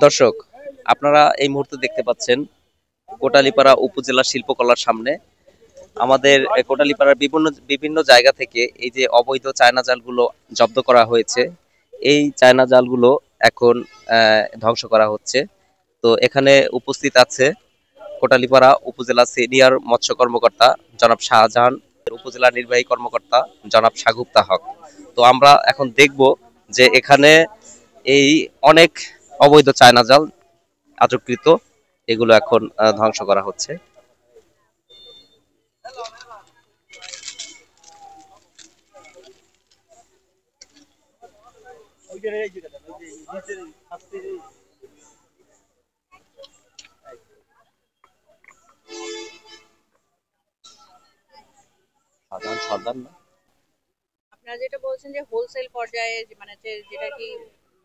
দর্শক, আপনারা এই মুহূর্তে দেখতে পাচ্ছেন কোটালীপাড়া উপজেলা শিল্পকলার সামনে আমাদের কোটালীপাড়ার বিভিন্ন বিভিন্ন জায়গা থেকে এই যে অবৈধ চায়না জালগুলো জব্দ করা হয়েছে। এই চায়না জালগুলো এখন ধ্বংস করা হচ্ছে। তো এখানে উপস্থিত আছে কোটালীপাড়া উপজেলা সিনিয়র মৎস্য কর্মকর্তা জনাব শাহজাহান, উপজেলা নির্বাহী কর্মকর্তা জনাব সাগুপ্তা হক। তো আমরা এখন দেখব যে এখানে এই অনেক অবৈধ চায়না জাল আটককৃত, এগুলো এখন ধ্বংস করা হচ্ছে। সাধারণ সর্দার না। আপনারা যেটা বলছেন যে হোলসেল পর্যায়ে মানে যেটা কি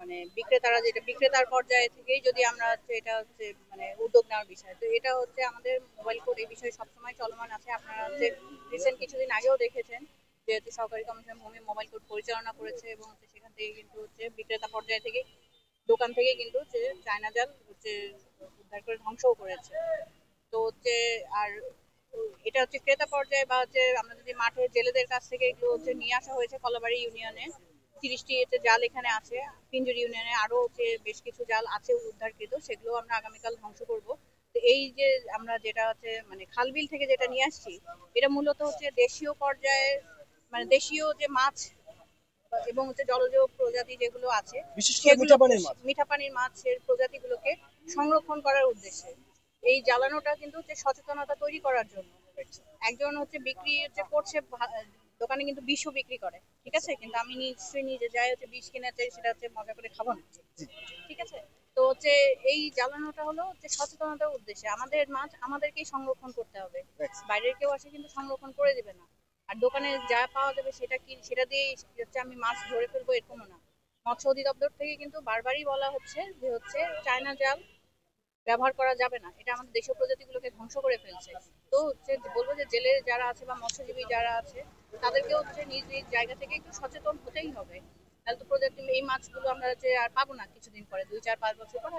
মানে বিক্রেতারা যেটা বিক্রেতার পর্যায়ে থেকেই যদি আমরা হচ্ছে এটা হচ্ছে মানে উদ্যোগ নেওয়ার বিষয়, তো এটা হচ্ছে আমাদের মোবাইল কোড এই বিষয়ে সবসময় চলমান আছে। আপনারা হচ্ছে রিসেন্ট কিছুদিন আগেও দেখেছেন যেহেতু সরকারি কমিশন ভূমি মোবাইল কোড পরিচালনা করেছে এবং হচ্ছে সেখান থেকে কিন্তু হচ্ছে বিক্রেতা পর্যায়ে থেকে দোকান থেকে কিন্তু হচ্ছে চায়না জাল হচ্ছে উদ্ধার করে ধ্বংসও করেছে। তো হচ্ছে আর এটা হচ্ছে ক্রেতা পর্যায়ে বা হচ্ছে আমরা যদি মাঠে জেলেদের কাছ থেকে এগুলো হচ্ছে নিয়ে আসা হয়েছে কলাবাড়ি ইউনিয়নে 30টি হচ্ছে জাল এখানে আছে। পিঞ্জুরি ইউনিয়নে আরো হচ্ছে বেশ কিছু জাল আছে উদ্ধারকৃত, সেগুলো আমরা আগামীকাল ধ্বংস করব। তো এই যে আমরা যেটা হচ্ছে মানে খালবিল থেকে যেটা নিয়ে আসছি, এটা মূলত হচ্ছে দেশীয় পর্যায়ে মানে দেশীয় যে মাছ এবং হচ্ছে জলজ প্রজাতি যেগুলো আছে বিশেষ করে মিঠা পানির মাছের প্রজাতিগুলোকে সংরক্ষণ করার উদ্দেশ্যে এই জ্বালানোটা কিন্তু হচ্ছে সচেতনতা তৈরি করার জন্য। একজন হচ্ছে বিক্রি হচ্ছে করছে দোকানে কিন্তু বিষও বিক্রি করে, ঠিক আছে, কিন্তু আমি নিশ্চয়ই নিজে যাই হচ্ছে বিষ কিনে চাই সেটা হচ্ছে মজা করে খাবো না, ঠিক আছে। তো হচ্ছে এই জ্বালানোটা হলো হচ্ছে সচেতনতার উদ্দেশ্যে আমাদের মাছ আমাদেরকেই সংরক্ষণ করতে হবে, বাইরের কেউ আসে কিন্তু সংরক্ষণ করে দিবে না। আর দোকানে যা পাওয়া যাবে সেটা কি সেটা দিয়ে হচ্ছে আমি মাছ ধরে ফেলবো এরকমও না। মৎস্য অধিদপ্তর থেকে কিন্তু বারবারই বলা হচ্ছে যে হচ্ছে চায়না জাল ব্যবহার করা যাবে না, এটা আমাদের দেশীয় প্রজাতিগুলোকে ধ্বংস করে ফেলছে। তো হচ্ছে বলবো যে জেলে যারা আছে বা মৎস্যজীবী যারা আছে তাদেরকে হচ্ছে নিজ নিজ জায়গা থেকে একটু সচেতন হতেই হবে। তাহলে তো প্রজাতি এই মাছগুলো আমরা হচ্ছে আর পাবো না কিছুদিন পরে, 2 4 5 বছর পরে